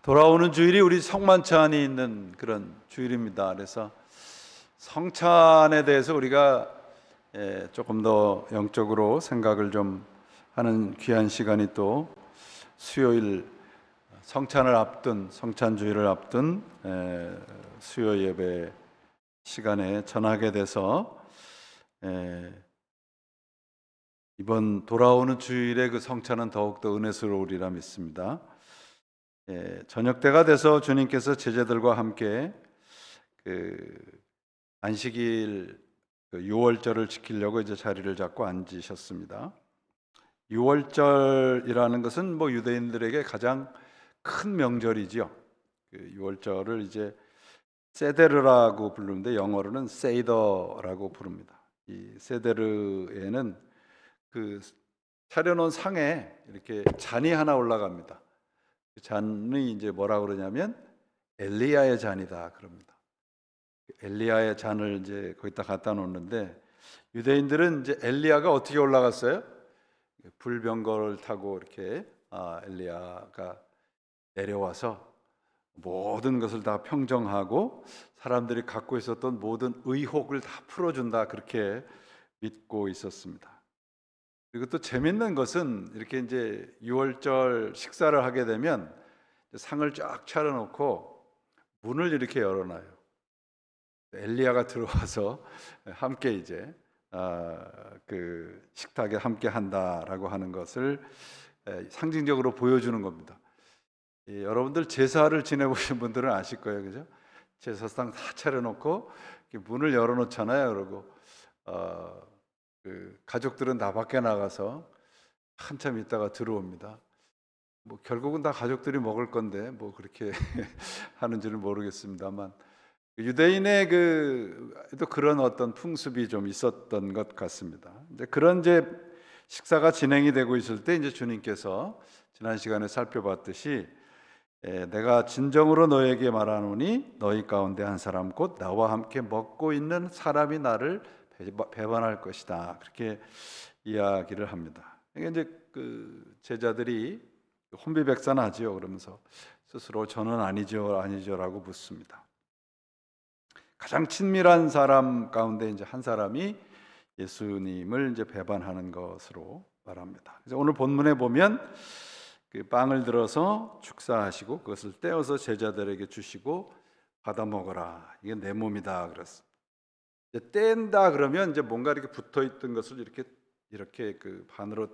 돌아오는 주일이 우리 성만찬이 있는 그런 주일입니다. 그래서 성찬에 대해서 우리가 조금 더 영적으로 생각을 좀 하는 귀한 시간이 또 수요일 성찬을 앞둔 성찬주일을 앞둔 수요 예배 시간에 전하게 돼서 이번 돌아오는 주일의 그 성찬은 더욱더 은혜스러우리라 믿습니다. 저녁 때가 돼서 주님께서 제자들과 함께 그 안식일 그 유월절을 지키려고 이제 자리를 잡고 앉으셨습니다. 유월절이라는 것은 뭐 유대인들에게 가장 큰 명절이지요. 그 유월절을 이제 세데르라고 부르는데 영어로는 세이더라고 부릅니다. 이 세데르에는 그 차려놓은 상에 이렇게 잔이 하나 올라갑니다. 그 잔이 이제 뭐라 그러냐면 엘리야의 잔이다 그럽니다. 엘리야의 잔을 이제 거기다 갖다 놓는데 유대인들은 이제 엘리야가 어떻게 올라갔어요? 불병거를 타고 이렇게 엘리야가 내려와서 모든 것을 다 평정하고 사람들이 갖고 있었던 모든 의혹을 다 풀어준다 그렇게 믿고 있었습니다. 그리고 또 재밌는 것은 이렇게 이제 유월절 식사를 하게 되면 상을 쫙 차려놓고 문을 이렇게 열어놔요. 엘리야가 들어와서 함께 이제 그 식탁에 함께 한다라고 하는 것을 상징적으로 보여주는 겁니다. 여러분들 제사를 지내보신 분들은 아실 거예요, 그죠? 제사상 다 차려놓고 문을 열어놓잖아요. 그러고 그 가족들은 다 밖에 나가서 한참 있다가 들어옵니다. 뭐 결국은 다 가족들이 먹을 건데 뭐 그렇게 하는지는 모르겠습니다만 유대인의 또 그런 어떤 풍습이 좀 있었던 것 같습니다. 이제 그런 이제 식사가 진행이 되고 있을 때 이제 주님께서 지난 시간에 살펴봤듯이 내가 진정으로 너에게 말하노니 너희 가운데 한 사람 곧 나와 함께 먹고 있는 사람이 나를 배반할 것이다. 그렇게 이야기를 합니다. 이게 이제 그 제자들이 혼비백산하지요. 그러면서 스스로 저는 아니죠라고 묻습니다. 가장 친밀한 사람 가운데 이제 한 사람이 예수님을 이제 배반하는 것으로 말합니다. 그래서 오늘 본문에 보면 그 빵을 들어서 축사하시고 그것을 떼어서 제자들에게 주시고 받아 먹어라. 이게 내 몸이다 그랬습니다. 이제 뗀다 그러면 이제 뭔가 이렇게 붙어 있던 것을 이렇게 그 반으로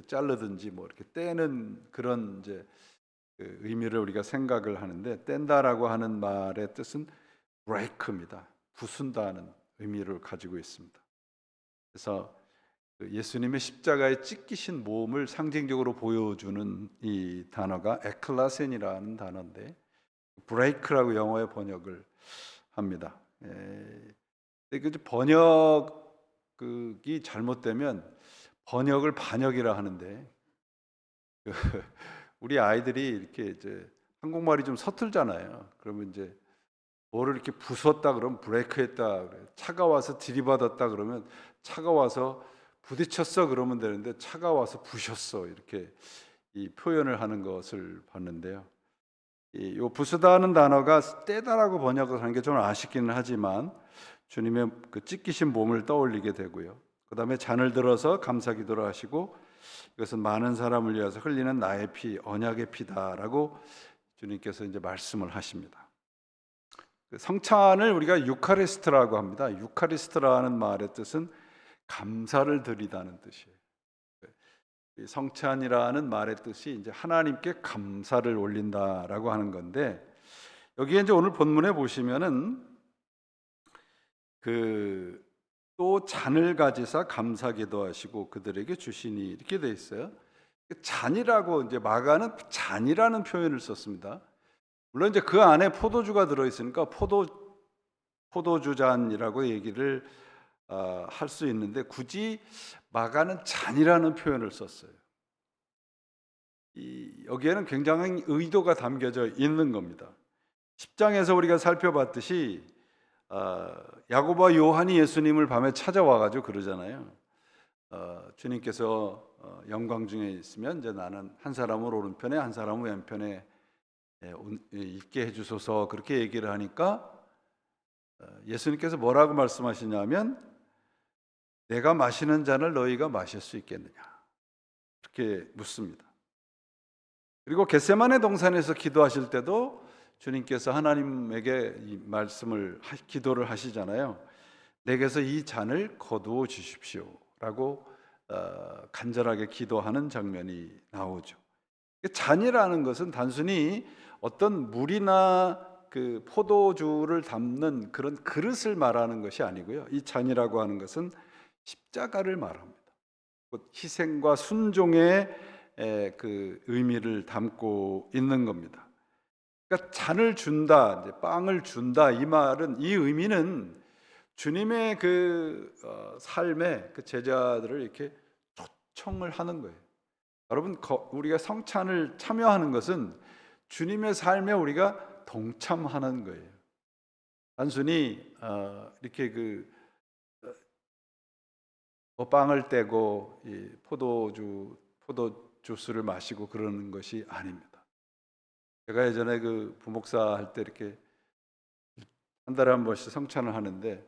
자르든지 뭐 이렇게 떼는 그런 이제 그 의미를 우리가 생각을 하는데 뗀다라고 하는 말의 뜻은 break입니다. 부순다는 의미를 가지고 있습니다. 그래서 예수님의 십자가에 찢기신 몸을 상징적으로 보여주는 이 단어가 에클라센이라는 단어인데 break라고 영어에 번역을 합니다. 그 번역이 잘못되면 번역을 반역이라 하는데 우리 아이들이 이렇게 이제 한국말이 좀 서툴잖아요. 그러면 이제 뭐를 이렇게 부쉈다 그러면 브레이크했다 그래요. 차가 와서 들이받았다 그러면 차가 와서 부딪혔어 그러면 되는데 차가 와서 부셨어 이렇게 이 표현을 하는 것을 봤는데요. 이 부수다는 단어가 떼다라고 번역을 하는 게 좀 아쉽기는 하지만 주님의 그 찢기신 몸을 떠올리게 되고요. 그 다음에 잔을 들어서 감사기도를 하시고 이것은 많은 사람을 위해서 흘리는 나의 피, 언약의 피다라고 주님께서 이제 말씀을 하십니다. 성찬을 우리가 유카리스트라고 합니다. 유카리스트라는 말의 뜻은 감사를 드리다는 뜻이에요. 성찬이라는 말의 뜻이 이제 하나님께 감사를 올린다라고 하는 건데 여기에 이제 오늘 본문에 보시면은 또 잔을 가지사 감사기도하시고 그들에게 주시니 이렇게 돼 있어요. 잔이라고 이제 마가는 잔이라는 표현을 썼습니다. 물론 이제 그 안에 포도주가 들어 있으니까 포도주 잔이라고 얘기를 할 수 있는데 굳이 마가는 잔이라는 표현을 썼어요. 여기에는 굉장한 의도가 담겨져 있는 겁니다. 10장에서 우리가 살펴봤듯이 야고보와 요한이 예수님을 밤에 찾아와가지고 그러잖아요. 주님께서 영광 중에 있으면 이제 나는 한 사람은 오른편에 한 사람은 왼편에 있게 해주소서 그렇게 얘기를 하니까 예수님께서 뭐라고 말씀하시냐면 내가 마시는 잔을 너희가 마실 수 있겠느냐 이렇게 묻습니다. 그리고 겟세마네 동산에서 기도하실 때도 주님께서 하나님에게 이 말씀을 기도를 하시잖아요. 내게서 이 잔을 거두어 주십시오라고 간절하게 기도하는 장면이 나오죠. 잔이라는 것은 단순히 어떤 물이나 그 포도주를 담는 그런 그릇을 말하는 것이 아니고요. 이 잔이라고 하는 것은 십자가를 말합니다. 희생과 순종의 그 의미를 담고 있는 겁니다. 그러니까 잔을 준다, 이제 빵을 준다 이 말은 이 의미는 주님의 그 삶에 그 제자들을 이렇게 초청을 하는 거예요. 여러분 우리가 성찬을 참여하는 것은 주님의 삶에 우리가 동참하는 거예요. 단순히 이렇게 빵을 떼고 이 포도주스를 마시고 그러는 것이 아닙니다. 제가 예전에 그 부목사 할 때 이렇게 한 달에 한 번씩 성찬을 하는데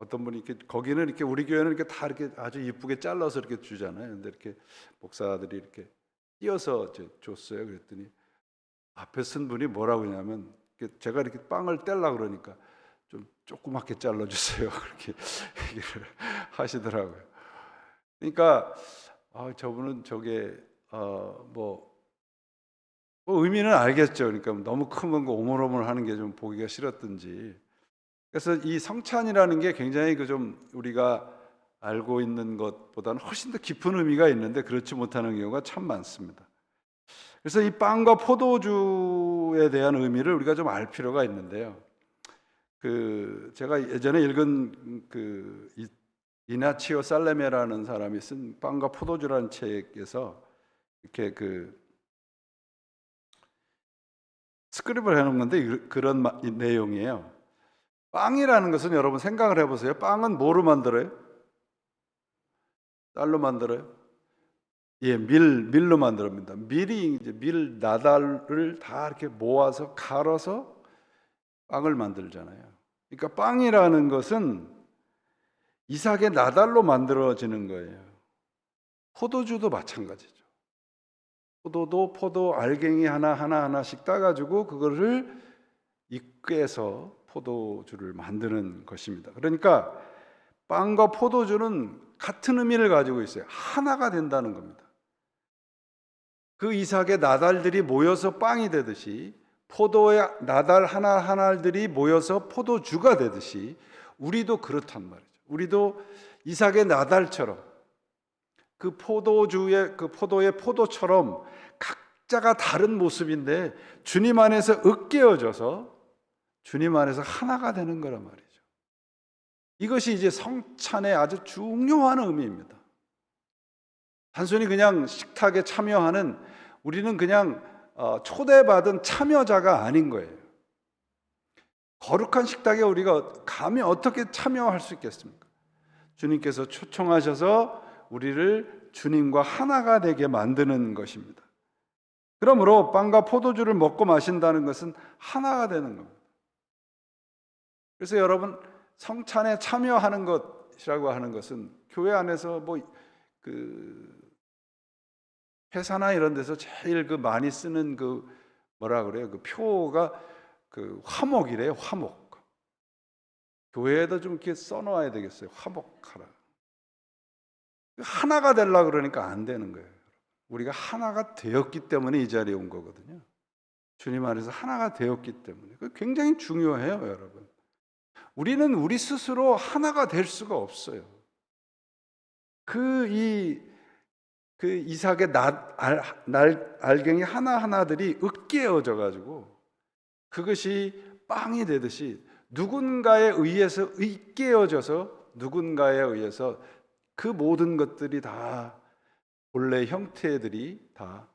어떤 분이 이렇게 거기는 이렇게 우리 교회는 이렇게 다 이렇게 아주 이쁘게 잘라서 이렇게 주잖아요. 근데 이렇게 목사들이 이렇게 띄어서 줬어요. 그랬더니 앞에 쓴 분이 뭐라고 하냐면 제가 이렇게 빵을 떼려고 그러니까 좀 조그맣게 잘라주세요. 그렇게 얘기를 하시더라고요. 그러니까 저분은 저게 뭐 의미는 알겠죠. 그러니까 너무 큰 건 오물오물하는 게 좀 보기가 싫었든지. 그래서 이 성찬이라는 게 굉장히 그 좀 우리가 알고 있는 것보다는 훨씬 더 깊은 의미가 있는데 그렇지 못하는 경우가 참 많습니다. 그래서 이 빵과 포도주에 대한 의미를 우리가 좀 알 필요가 있는데요. 제가 예전에 읽은 이나치오 살레메라는 사람이 쓴 빵과 포도주라는 책에서 이렇게 스크립을 해놓은 건데 그런 내용이에요. 빵이라는 것은 여러분 생각을 해보세요. 빵은 뭐로 만들어요? 쌀로 만들어요? 예, 밀로 만듭니다. 밀이 이제 밀 나달을 다 이렇게 모아서 갈아서 빵을 만들잖아요. 그러니까 빵이라는 것은 이삭의 나달로 만들어지는 거예요. 포도주도 마찬가지죠. 포도도 포도 알갱이 하나씩 따가지고 그거를 익게서 포도주를 만드는 것입니다. 그러니까 빵과 포도주는 같은 의미를 가지고 있어요. 하나가 된다는 겁니다. 그 이삭의 나달들이 모여서 빵이 되듯이 포도의 나달 하나들이 모여서 포도주가 되듯이 우리도 그렇단 말이죠. 우리도 이삭의 나달처럼 그 포도의 포도처럼 각자가 다른 모습인데 주님 안에서 으깨어져서 주님 안에서 하나가 되는 거란 말이죠. 이것이 이제 성찬의 아주 중요한 의미입니다. 단순히 그냥 식탁에 참여하는 우리는 그냥 초대받은 참여자가 아닌 거예요. 거룩한 식탁에 우리가 감히 어떻게 참여할 수 있겠습니까? 주님께서 초청하셔서 우리를 주님과 하나가 되게 만드는 것입니다. 그러므로 빵과 포도주를 먹고 마신다는 것은 하나가 되는 겁니다. 그래서 여러분 성찬에 참여하는 것이라고 하는 것은 교회 안에서 회사나 이런 데서 제일 많이 쓰는 뭐라 그래요? 그 표가 화목이래요. 화목. 교회에도 좀 이렇게 써놓아야 되겠어요. 화목하라. 하나가 되려고 그러니까 안 되는 거예요. 우리가 하나가 되었기 때문에 이 자리에 온 거거든요. 주님 안에서 하나가 되었기 때문에. 굉장히 중요해요, 여러분. 우리는 우리 스스로 하나가 될 수가 없어요. 이삭의 알갱이 하나하나들이 으깨어져 가지고 그것이 빵이 되듯이 누군가에 의해서 으깨어져서 누군가에 의해서 그 모든 것들이 다 본래 형태들이 다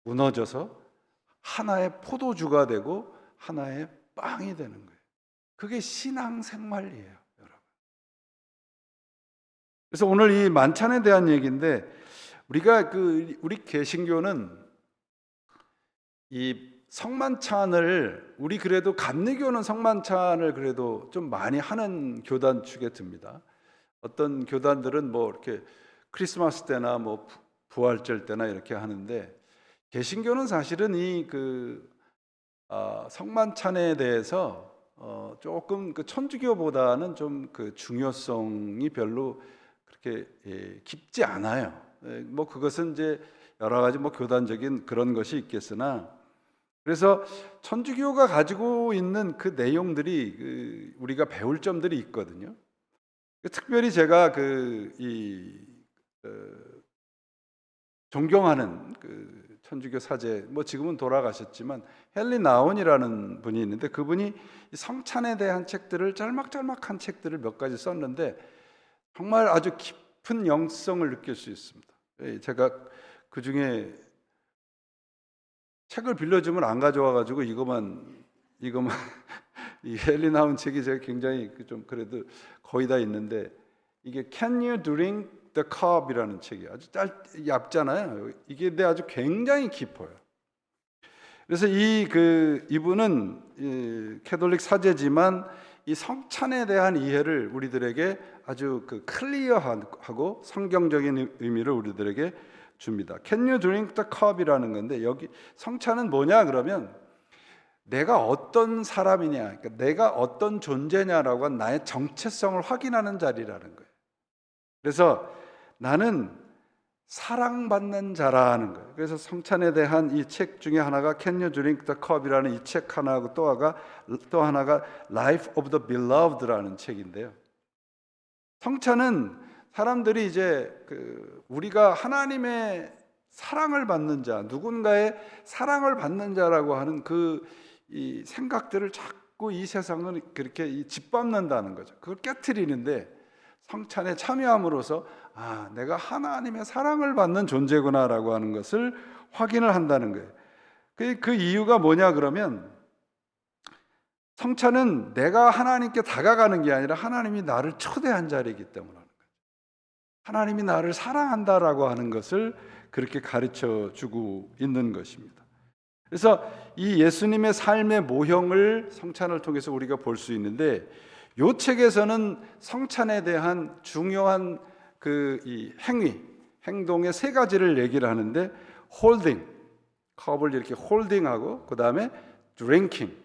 무너져서 하나의 포도주가 되고 하나의 빵이 되는 거예요. 그게 신앙생활이에요, 여러분. 그래서 오늘 이 만찬에 대한 얘기인데 우리 개신교는 이 성만찬을 우리 그래도 감리교는 성만찬을 그래도 좀 많이 하는 교단 축에 듭니다. 어떤 교단들은 뭐 이렇게 크리스마스 때나 뭐 부활절 때나 이렇게 하는데, 개신교는 사실은 이 성만찬에 대해서 조금 그 천주교보다는 좀 그 중요성이 별로 그렇게 깊지 않아요. 뭐 그것은 이제 여러 가지 뭐 교단적인 그런 것이 있겠으나, 그래서 천주교가 가지고 있는 그 내용들이 우리가 배울 점들이 있거든요. 특별히 제가 존경하는 그 천주교 사제, 뭐 지금은 돌아가셨지만 헨리 나온이라는 분이 있는데, 그분이 성찬에 대한 책들을 짤막짤막한 책들을 몇 가지 썼는데 정말 아주 깊은 영성을 느낄 수 있습니다. 제가 그 중에 책을 빌려주면 안 가져와 가지고 이거만 이 헨리 나온 책이 제가 굉장히 좀 그래도 거의 다 있는데, 이게 Can You Drink the Cup이라는 책이 아주 얇잖아요. 이게 근데 아주 굉장히 깊어요. 그래서 이분은 캐톨릭 사제지만 이 성찬에 대한 이해를 우리들에게 아주 클리어하고 성경적인 의미를 우리들에게 줍니다. Can you drink the cup이라는 건데, 여기 성찬은 뭐냐 그러면 내가 어떤 사람이냐, 그러니까 내가 어떤 존재냐라고 한 나의 정체성을 확인하는 자리라는 거예요. 그래서 나는 사랑받는 자라는 거예요. 그래서 성찬에 대한 이 책 중에 하나가 Can You Drink the Cup이라는 이 책 하나하고 또 하나가 Life of the Beloved라는 책인데요. 성찬은 사람들이 이제 우리가 하나님의 사랑을 받는 자, 누군가의 사랑을 받는 자라고 하는 이 생각들을 자꾸 이 세상은 그렇게 짓밟는다는 거죠. 그걸 깨트리는데, 성찬에 참여함으로써 내가 하나님의 사랑을 받는 존재구나라고 하는 것을 확인을 한다는 거예요. 그 이유가 뭐냐 그러면, 성찬은 내가 하나님께 다가가는 게 아니라 하나님이 나를 초대한 자리이기 때문에 하는 거예요. 하나님이 나를 사랑한다라고 하는 것을 그렇게 가르쳐 주고 있는 것입니다. 그래서 이 예수님의 삶의 모형을 성찬을 통해서 우리가 볼 수 있는데, 이 책에서는 성찬에 대한 중요한 이 행동의 세 가지를 얘기를 하는데, 홀딩, 컵을 이렇게 홀딩하고, 그 다음에 드링킹,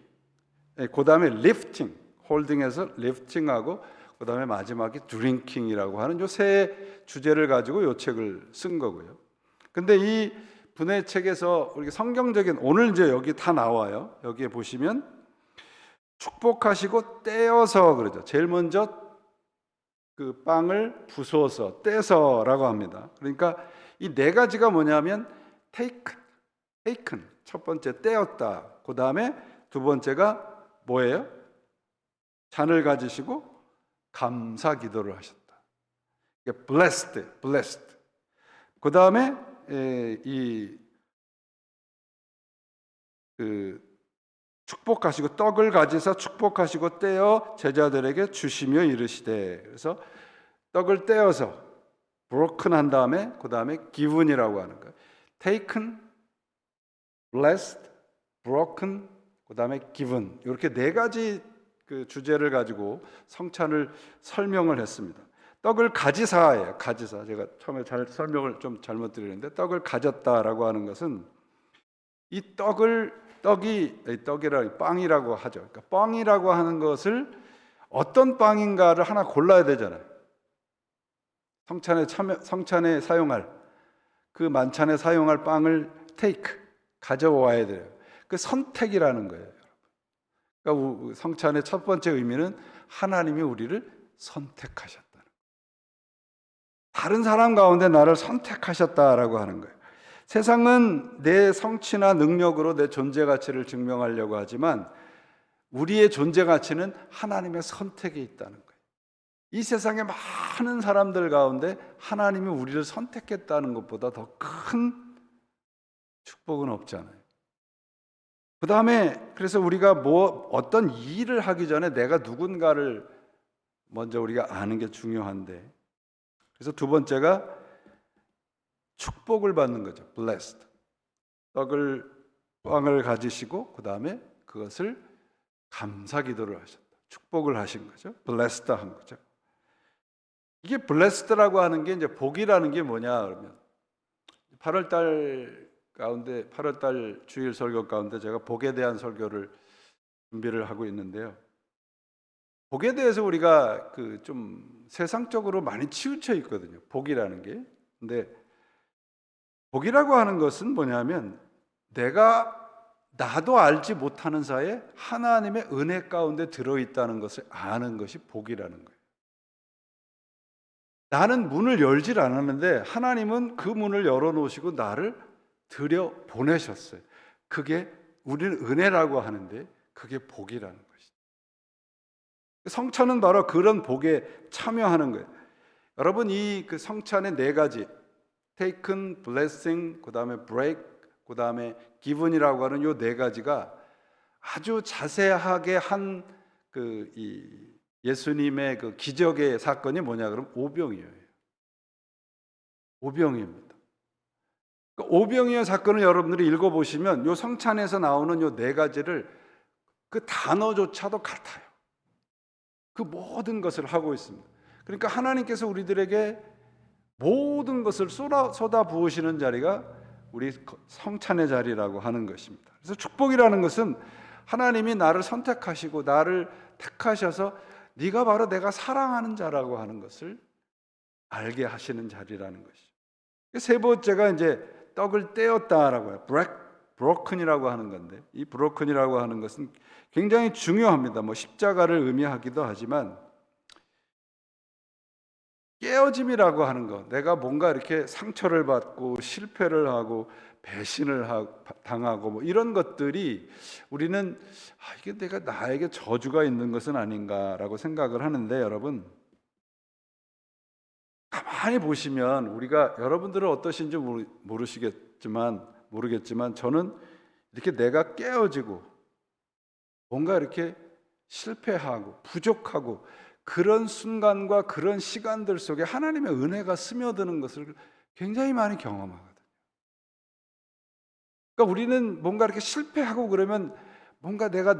그 다음에 리프팅, 홀딩해서 리프팅하고, 그 다음에 마지막에 드링킹이라고 하는 이 세 주제를 가지고 이 책을 쓴 거고요. 근데 이 분의 책에서 우리 성경적인, 오늘 이제 여기 다 나와요. 여기에 보시면 축복하시고 떼어서 그러죠. 제일 먼저 그 빵을 부숴서 떼서라고 합니다. 그러니까 이 네 가지가 뭐냐면 taken, 첫 번째 떼었다. 그 다음에 두 번째가 뭐예요? 잔을 가지시고 감사 기도를 하셨다. blessed. 그 다음에 축복하시고 떡을 가지사 축복하시고 떼어 제자들에게 주시며 이르시되, 그래서 떡을 떼어서 broken 한 다음에 그 다음에 given이라고 하는 거예요. taken, blessed, broken, 그 다음에 given, 이렇게 네 가지 그 주제를 가지고 성찬을 설명을 했습니다. 떡을 가지사예요. 가지사. 제가 처음에 설명을 좀 잘못 드리는데, 떡을 가졌다라고 하는 것은 이 떡이라 빵이라고 하죠. 그러니까 빵이라고 하는 것을 어떤 빵인가를 하나 골라야 되잖아요. 성찬에 사용할, 그 만찬에 사용할 빵을 가져와야 돼요. 그 선택이라는 거예요. 그러니까 성찬의 첫 번째 의미는 하나님이 우리를 선택하셨다는 거예요. 다른 사람 가운데 나를 선택하셨다라고 하는 거예요. 세상은 내 성취나 능력으로 내 존재 가치를 증명하려고 하지만, 우리의 존재 가치는 하나님의 선택에 있다는 거예요. 이 세상의 많은 사람들 가운데 하나님이 우리를 선택했다는 것보다 더 큰 축복은 없잖아요. 그 다음에 그래서 우리가 어떤 일을 하기 전에 내가 누군가를 먼저 우리가 아는 게 중요한데, 그래서 두 번째가 축복을 받는 거죠. blessed. 떡을 빵을 가지시고 그 다음에 그것을 감사 기도를 하셨다. 축복을 하신 거죠. blessed 한 거죠. 이게 blessed라고 하는 게 이제 복이라는 게 뭐냐 그러면 8월 달 가운데 8월 달 주일 설교 가운데 제가 복에 대한 설교를 준비를 하고 있는데요. 복에 대해서 우리가 그 좀 세상적으로 많이 치우쳐 있거든요. 복이라는 게. 근데 복이라고 하는 것은 뭐냐면 내가 나도 알지 못하는 사이에 하나님의 은혜 가운데 들어있다는 것을 아는 것이 복이라는 거예요. 나는 문을 열질 않았는데 하나님은 그 문을 열어놓으시고 나를 들여 보내셨어요. 그게 우리는 은혜라고 하는데 그게 복이라는 것이죠. 성찬은 바로 그런 복에 참여하는 거예요. 여러분 이 그 성찬의 네 가지 taken, blessing, 그 다음에 break, 그 다음에 given이라고 하는 요 네 가지가 아주 자세하게 한 그 이 예수님의 그 기적의 사건이 뭐냐 그러면 오병이어예요. 오병이입니다. 그 오병이어 사건을 여러분들이 읽어보시면 요 성찬에서 나오는 요 네 가지를 그 단어조차도 같아요. 그 모든 것을 하고 있습니다. 그러니까 하나님께서 우리들에게 모든 것을 쏟아 부으시는 자리가 우리 성찬의 자리라고 하는 것입니다. 그래서 축복이라는 것은 하나님이 나를 선택하시고 나를 택하셔서 네가 바로 내가 사랑하는 자라고 하는 것을 알게 하시는 자리라는 것이죠. 세 번째가 이제 떡을 떼었다라고 해요. broken이라고 하는 건데 이 broken이라고 하는 것은 굉장히 중요합니다. 뭐 십자가를 의미하기도 하지만 깨어짐이라고 하는 것, 내가 뭔가 이렇게 상처를 받고 실패를 하고 배신을 당하고 뭐 이런 것들이 우리는 이게 내가 나에게 저주가 있는 것은 아닌가라고 생각을 하는데 여러분 가만히 보시면 우리가 여러분들은 어떠신지 모르겠지만 저는 이렇게 내가 깨어지고 뭔가 이렇게 실패하고 부족하고 그런 순간과 그런 시간들 속에 하나님의 은혜가 스며드는 것을 굉장히 많이 경험하거든요. 그러니까 우리는 뭔가 이렇게 실패하고 그러면 뭔가 내가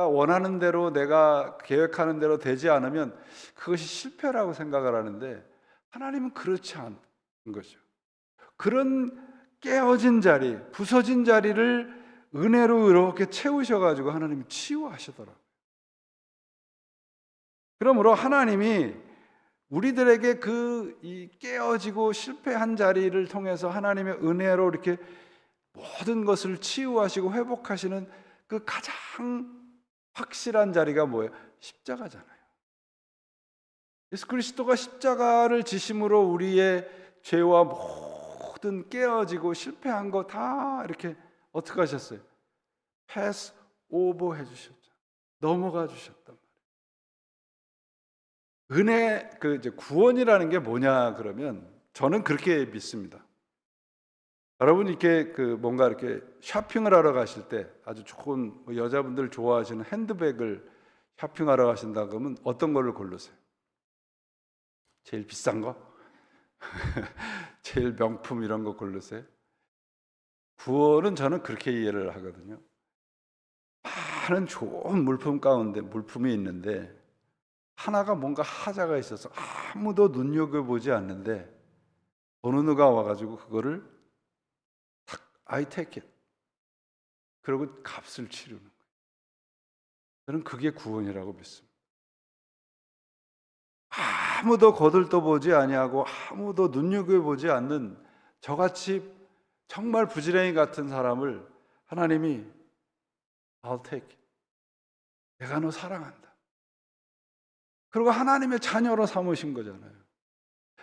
원하는 대로 내가 계획하는 대로 되지 않으면 그것이 실패라고 생각을 하는데 하나님은 그렇지 않은 거죠. 그런 깨어진 자리, 부서진 자리를 은혜로 이렇게 채우셔가지고 하나님이 치유하시더라고요. 그러므로 하나님이 우리들에게 이 깨어지고 실패한 자리를 통해서 하나님의 은혜로 이렇게 모든 것을 치유하시고 회복하시는 그 가장 확실한 자리가 뭐예요? 십자가잖아요. 예수 그리스도가 십자가를 지심으로 우리의 죄와 모든 깨어지고 실패한 거 다 이렇게 어떻게 하셨어요? 패스 오버 해주셨죠. 넘어가 주셨단 말이에요. 은혜 이제 구원이라는 게 뭐냐 그러면 저는 그렇게 믿습니다. 여러분 이렇게 뭔가 이렇게 쇼핑을 하러 가실 때 아주 좋은 여자분들 좋아하시는 핸드백을 쇼핑하러 가신다 그러면 어떤 걸로 고르세요? 제일 비싼 거? 제일 명품 이런 거 고르세요? 구원은 저는 그렇게 이해를 하거든요. 많은 좋은 물품 가운데 물품이 있는데 하나가 뭔가 하자가 있어서 아무도 눈여겨보지 않는데 어느 누가 와가지고 그거를 I take it. 그러고 값을 치르는 거예요. 저는 그게 구원이라고 믿습니다. 아무도 거들떠보지 아니하고 아무도 눈여겨보지 않는 저같이 정말 부지런히 같은 사람을 하나님이 I'll take it. 내가 너 사랑한다. 그리고 하나님의 자녀로 삼으신 거잖아요.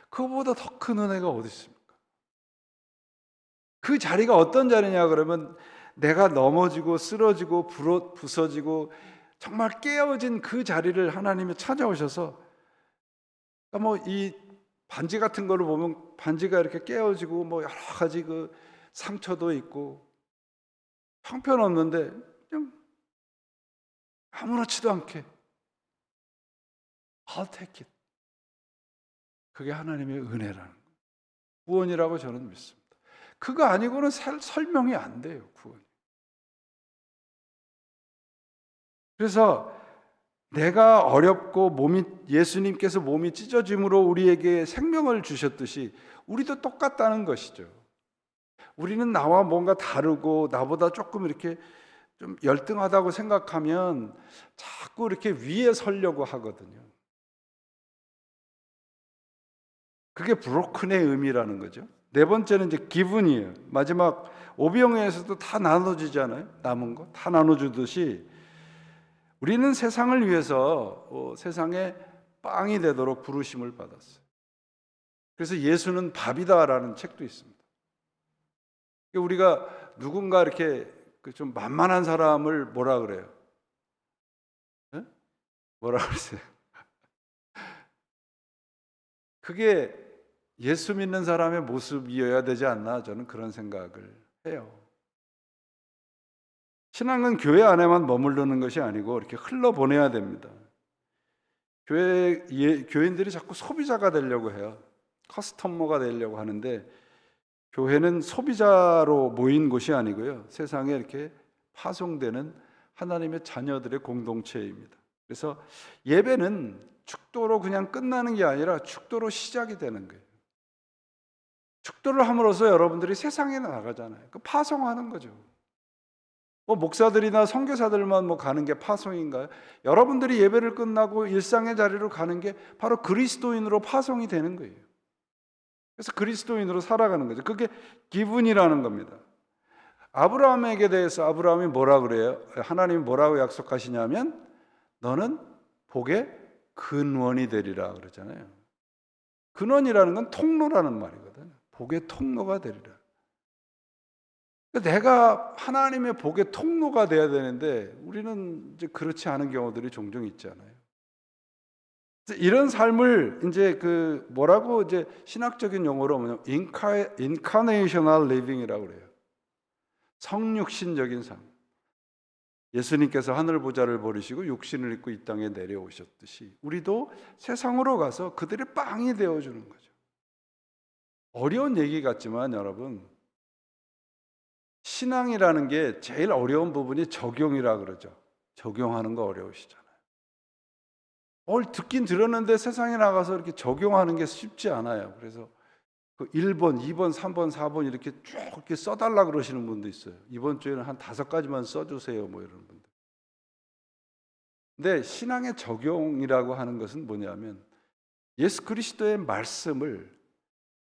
그거보다 더 큰 은혜가 어디 있습니까? 그 자리가 어떤 자리냐 그러면 내가 넘어지고 쓰러지고 부서지고 정말 깨어진 그 자리를 하나님이 찾아오셔서 뭐 이 반지 같은 거를 보면 반지가 이렇게 깨어지고 뭐 여러 가지 그 상처도 있고 형편없는데 그냥 아무렇지도 않게 I'll take it. 그게 하나님의 은혜라는 거예요. 구원이라고 저는 믿습니다. 그거 아니고는 설명이 안 돼요, 구원이. 그래서 내가 어렵고 예수님께서 몸이 찢어짐으로 우리에게 생명을 주셨듯이 우리도 똑같다는 것이죠. 우리는 나와 뭔가 다르고 나보다 조금 이렇게 좀 열등하다고 생각하면 자꾸 이렇게 위에 서려고 하거든요. 그게 브로큰의 의미라는 거죠. 네 번째는 이제 기분이에요. 마지막 오병이어에서도 다 나눠주잖아요. 남은 거 다 나눠주듯이 우리는 세상을 위해서 세상에 빵이 되도록 부르심을 받았어요. 그래서 예수는 밥이다라는 책도 있습니다. 우리가 누군가 이렇게 좀 만만한 사람을 뭐라 그래요? 네? 뭐라 그러세요? 그게 예수 믿는 사람의 모습이어야 되지 않나, 저는 그런 생각을 해요. 신앙은 교회 안에만 머무르는 것이 아니고 이렇게 흘러보내야 됩니다. 교인들이 자꾸 소비자가 되려고 해요. 커스터머가 되려고 하는데 교회는 소비자로 모인 곳이 아니고요. 세상에 이렇게 파송되는 하나님의 자녀들의 공동체입니다. 그래서 예배는 축도로 그냥 끝나는 게 아니라 축도로 시작이 되는 거예요. 축도를 함으로써 여러분들이 세상에 나가잖아요. 그 파송하는 거죠. 목사들이나 선교사들만 가는 게 파송인가요? 여러분들이 예배를 끝나고 일상의 자리로 가는 게 바로 그리스도인으로 파송이 되는 거예요. 그래서 그리스도인으로 살아가는 거죠. 그게 기분이라는 겁니다. 아브라함에게 대해서 아브라함이 뭐라 그래요? 하나님이 뭐라고 약속하시냐면 너는 복의 근원이 되리라 그러잖아요. 근원이라는 건 통로라는 말이거든요. 복의 통로가 되리라. 내가 하나님의 복의 통로가 돼야 되는데 우리는 이제 그렇지 않은 경우들이 종종 있잖아요. 이런 삶을 이제 뭐라고 이제 신학적인 용어로 뭐냐면 incarnational living이라고 그래요. 성육신적인 삶. 예수님께서 하늘 보좌를 버리시고 육신을 입고 이 땅에 내려오셨듯이 우리도 세상으로 가서 그들의 빵이 되어주는 거죠. 어려운 얘기 같지만 여러분, 신앙이라는 게 제일 어려운 부분이 적용이라 그러죠. 적용하는 거 어려우시잖아요. 듣긴 들었는데 세상에 나가서 이렇게 적용하는 게 쉽지 않아요. 그래서 1번, 2번, 3번, 4번 이렇게 쭉 이렇게 써달라 그러시는 분도 있어요. 이번 주에는 한 5가지만 써주세요, 뭐 이런 분들. 근데 신앙의 적용이라고 하는 것은 뭐냐면 예수 그리스도의 말씀을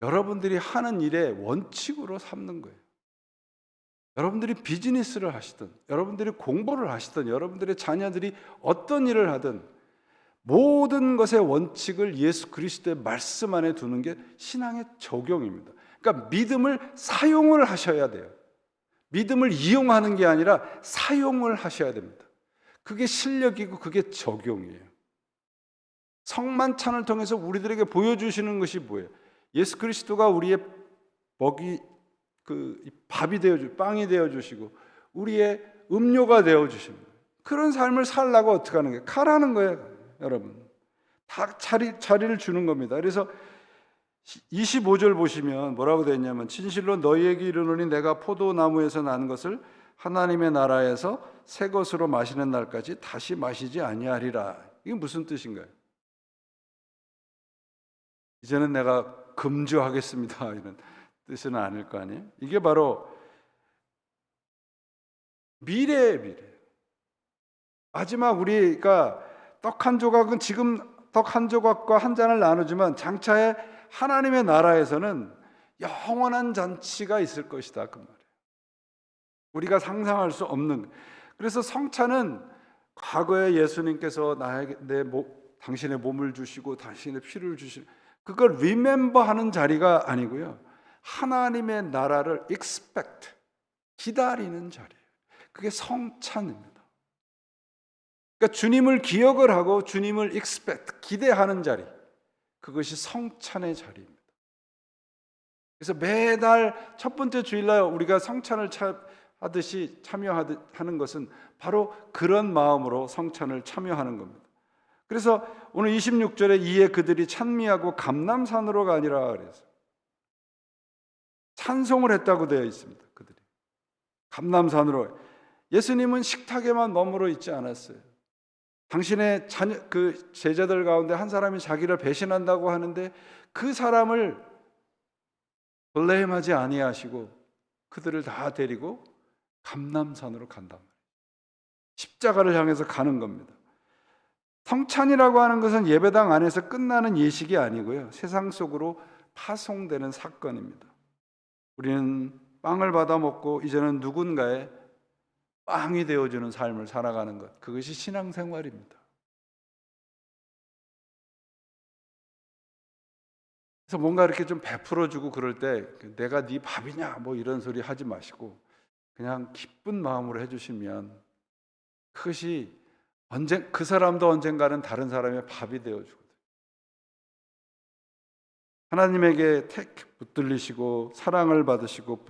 여러분들이 하는 일의 원칙으로 삼는 거예요. 여러분들이 비즈니스를 하시든, 여러분들이 공부를 하시든, 여러분들의 자녀들이 어떤 일을 하든 모든 것의 원칙을 예수 그리스도의 말씀 안에 두는 게 신앙의 적용입니다. 그러니까 믿음을 사용을 하셔야 돼요. 믿음을 이용하는 게 아니라 사용을 하셔야 됩니다. 그게 실력이고 그게 적용이에요. 성만찬을 통해서 우리들에게 보여주시는 것이 뭐예요? 예수 그리스도가 우리의 먹이 밥이 되어주고 빵이 되어주시고 우리의 음료가 되어주시는 거예요. 그런 삶을 살라고 어떻게 하는 거예요? 가라는 거예요. 여러분 다 자리를 주는 겁니다. 그래서 25절 보시면 뭐라고 되어 있냐면 진실로 너희에게 이르노니 내가 포도나무에서 난 것을 하나님의 나라에서 새 것으로 마시는 날까지 다시 마시지 아니하리라. 이게 무슨 뜻인가요? 이제는 내가 금주하겠습니다 이런 뜻은 아닐 거 아니에요? 이게 바로 미래의 미래. 마지막 우리가 떡 한 조각은 지금 떡 한 조각과 한 잔을 나누지만 장차에 하나님의 나라에서는 영원한 잔치가 있을 것이다 그 말이에요. 우리가 상상할 수 없는. 그래서 성찬은 과거에 예수님께서 당신의 몸을 주시고 당신의 피를 주시고 그걸 remember하는 자리가 아니고요. 하나님의 나라를 expect, 기다리는 자리예요. 그게 성찬입니다. 그러니까 주님을 기억을 하고 주님을 expect, 기대하는 자리, 그것이 성찬의 자리입니다. 그래서 매달 첫 번째 주일날 우리가 성찬을 참여하는 것은 바로 그런 마음으로 성찬을 참여하는 겁니다. 그래서 오늘 26절에 이에 그들이 찬미하고 감람산으로 가니라 그래서 찬송을 했다고 되어 있습니다. 그들이 감람산으로. 예수님은 식탁에만 머물러 있지 않았어요. 당신의 그 제자들 가운데 한 사람이 자기를 배신한다고 하는데 그 사람을 블레임하지 아니하시고 그들을 다 데리고 감람산으로 간단 말이에요. 십자가를 향해서 가는 겁니다. 성찬이라고 하는 것은 예배당 안에서 끝나는 예식이 아니고요, 세상 속으로 파송되는 사건입니다. 우리는 빵을 받아 먹고 이제는 누군가의 빵이 되어주는 삶을 살아가는 것, 그것이 신앙생활입니다. 그래서 뭔가 이렇게 좀 베풀어주고 그럴 때 내가 네 밥이냐 뭐 이런 소리 하지 마시고 그냥 기쁜 마음으로 해주시면 그것이 그 사람도 언젠가는 다른 사람의 밥이 되어주거든요. 하나님에게 붙들리시고 사랑을 받으시고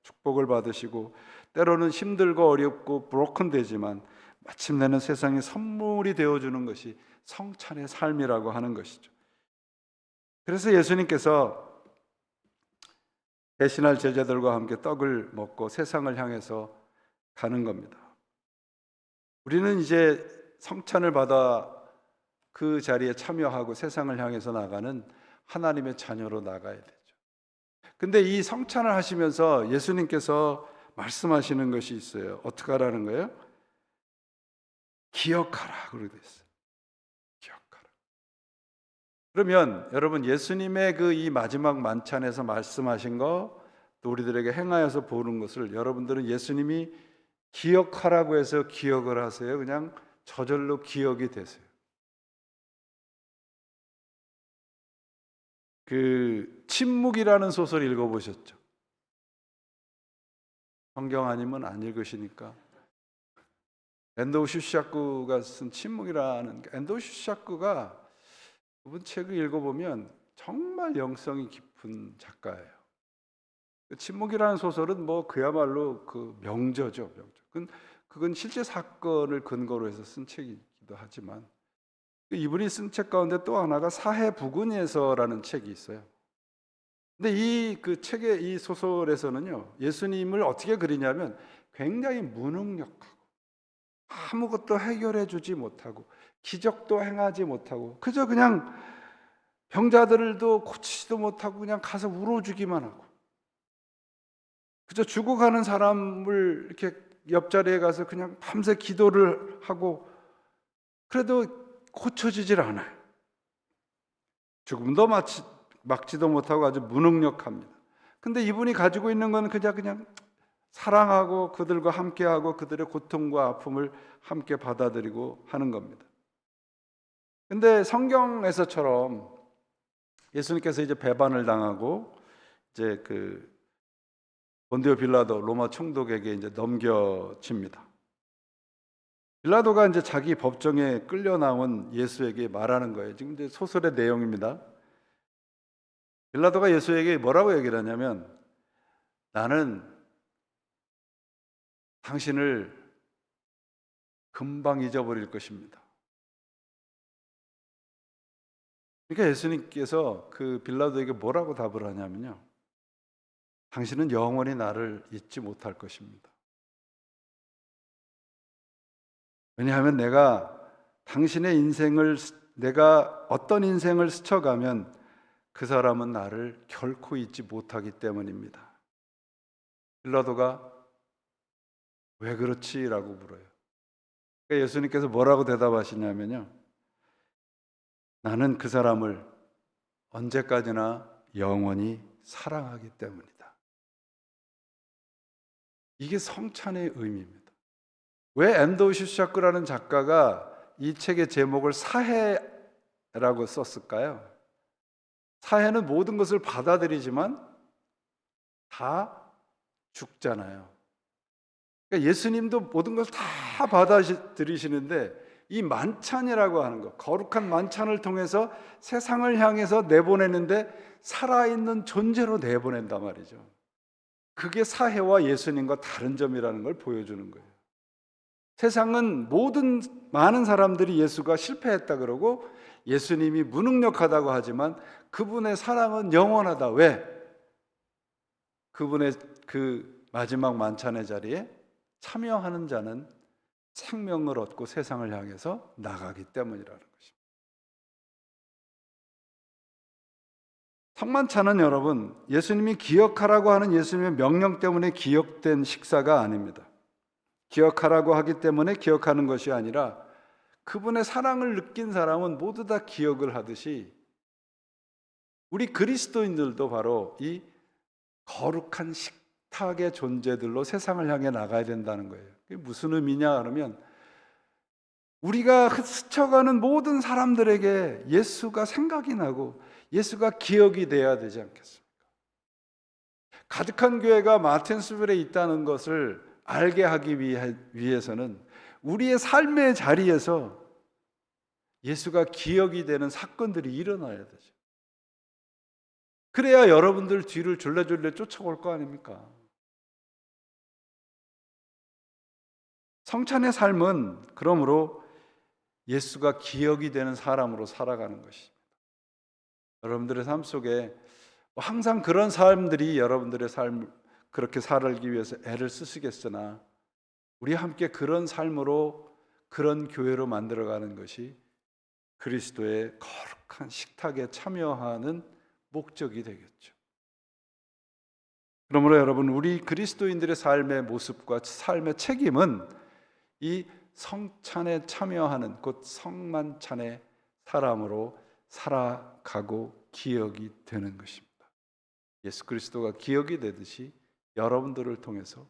축복을 받으시고 때로는 힘들고 어렵고 브로큰 되지만 마침내는 세상에 선물이 되어주는 것이 성찬의 삶이라고 하는 것이죠. 그래서 예수님께서 배신할 제자들과 함께 떡을 먹고 세상을 향해서 가는 겁니다. 우리는 이제 성찬을 받아 그 자리에 참여하고 세상을 향해서 나가는 하나님의 자녀로 나가야 되죠. 근데 이 성찬을 하시면서 예수님께서 말씀하시는 것이 있어요. 어떻게 하라는 거예요? 기억하라 그러고 있어요. 기억하라. 그러면 여러분, 예수님의 그 이 마지막 만찬에서 말씀하신 거 또 우리들에게 행하여서 보는 것을 여러분들은 예수님이 기억하라고 해서 기억을 하세요? 그냥 저절로 기억이 되세요? 그 침묵이라는 소설 읽어보셨죠? 성경 아니면 안 읽으시니까. 엔도 슈샤크가 쓴 침묵이라는, 엔도 슈샤크가 그분 책을 읽어보면 정말 영성이 깊은 작가예요. 침묵이라는 소설은 뭐 그야말로 그 명저죠. 그건 실제 사건을 근거로 해서 쓴 책이기도 하지만 이분이 쓴 책 가운데 또 하나가 사해부근에서라는 책이 있어요. 근데 이 그 책의 이 소설에서는요, 예수님을 어떻게 그리냐면 굉장히 무능력하고 아무것도 해결해 주지 못하고 기적도 행하지 못하고 그저 그냥 병자들도 고치지도 못하고 그냥 가서 울어주기만 하고 그저 죽어가는 사람을 이렇게 옆자리에 가서 그냥 밤새 기도를 하고 그래도 고쳐지질 않아요. 죽음도 막지도 못하고 아주 무능력합니다. 근데 이분이 가지고 있는 건 그냥 사랑하고 그들과 함께하고 그들의 고통과 아픔을 함께 받아들이고 하는 겁니다. 근데 성경에서처럼 예수님께서 이제 배반을 당하고 이제 그 본디오 빌라도 로마 총독에게 이제 넘겨집니다. 빌라도가 이제 자기 법정에 끌려 나온 예수에게 말하는 거예요. 지금 이제 소설의 내용입니다. 빌라도가 예수에게 뭐라고 얘기를 하냐면, 나는 당신을 금방 잊어버릴 것입니다. 그러니까 예수님께서 그 빌라도에게 뭐라고 답을 하냐면요, 당신은 영원히 나를 잊지 못할 것입니다. 왜냐하면 내가 어떤 인생을 스쳐가면 그 사람은 나를 결코 잊지 못하기 때문입니다. 빌라도가 왜 그렇지? 라고 물어요. 그러니까 예수님께서 뭐라고 대답하시냐면요, 나는 그 사람을 언제까지나 영원히 사랑하기 때문이다. 이게 성찬의 의미입니다. 왜 앤도 슈샤크라는 작가가 이 책의 제목을 사해라고 썼을까요? 사해는 모든 것을 받아들이지만 다 죽잖아요. 그러니까 예수님도 모든 것을 다 받아들이시는데 이 만찬이라고 하는 것, 거룩한 만찬을 통해서 세상을 향해서 내보내는데 살아있는 존재로 내보낸단 말이죠. 그게 사해와 예수님과 다른 점이라는 걸 보여주는 거예요. 세상은 많은 사람들이 예수가 실패했다 그러고 예수님이 무능력하다고 하지만 그분의 사랑은 영원하다. 왜? 그분의 그 마지막 만찬의 자리에 참여하는 자는 생명을 얻고 세상을 향해서 나가기 때문이라는 것입니다. 성만찬은 여러분, 예수님이 기억하라고 하는 예수님의 명령 때문에 기억된 식사가 아닙니다. 기억하라고 하기 때문에 기억하는 것이 아니라 그분의 사랑을 느낀 사람은 모두 다 기억을 하듯이 우리 그리스도인들도 바로 이 거룩한 식탁의 존재들로 세상을 향해 나가야 된다는 거예요. 그게 무슨 의미냐 그러면 우리가 스쳐가는 모든 사람들에게 예수가 생각이 나고 예수가 기억이 돼야 되지 않겠습니까? 가득한 교회가 마틴스빌에 있다는 것을 알게 하기 위해서는 우리의 삶의 자리에서 예수가 기억이 되는 사건들이 일어나야 되죠. 그래야 여러분들 뒤를 졸래졸래 쫓아올 거 아닙니까? 성찬의 삶은 그러므로 예수가 기억이 되는 사람으로 살아가는 것입니다. 여러분들의 삶 속에 항상 그런 사람들이 여러분들의 삶 그렇게 살기 위해서 애를 쓰시겠으나 우리 함께 그런 삶으로 그런 교회로 만들어가는 것이 그리스도의 거룩한 식탁에 참여하는 목적이 되겠죠. 그러므로 여러분, 우리 그리스도인들의 삶의 모습과 삶의 책임은 이 성찬에 참여하는 곧 성만찬의 사람으로 살아가고 기억이 되는 것입니다. 예수 그리스도가 기억이 되듯이 여러분들을 통해서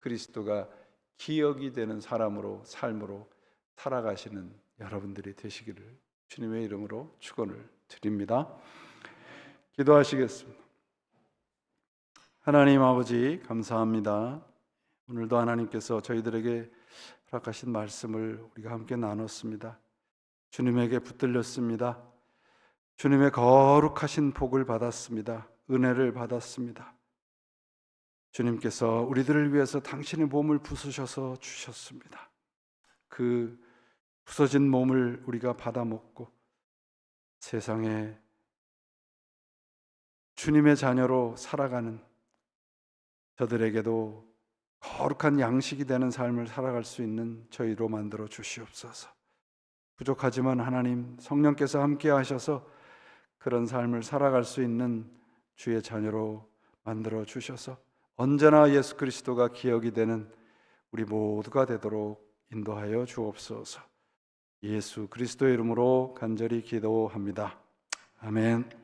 그리스도가 기억이 되는 사람으로 삶으로 살아가시는 여러분들이 되시기를 주님의 이름으로 축원을 드립니다. 기도하시겠습니다. 하나님 아버지 감사합니다. 오늘도 하나님께서 저희들에게 허락하신 말씀을 우리가 함께 나눴습니다. 주님에게 붙들렸습니다. 주님의 거룩하신 복을 받았습니다. 은혜를 받았습니다. 주님께서 우리들을 위해서 당신의 몸을 부수셔서 주셨습니다. 그 부서진 몸을 우리가 받아 먹고 세상에 주님의 자녀로 살아가는 저들에게도 거룩한 양식이 되는 삶을 살아갈 수 있는 저희로 만들어 주시옵소서. 부족하지만 하나님 성령께서 함께 하셔서 그런 삶을 살아갈 수 있는 주의 자녀로 만들어 주셔서 언제나 예수 그리스도가 기억이 되는 우리 모두가 되도록 인도하여 주옵소서. 예수 그리스도의 이름으로 간절히 기도합니다. 아멘.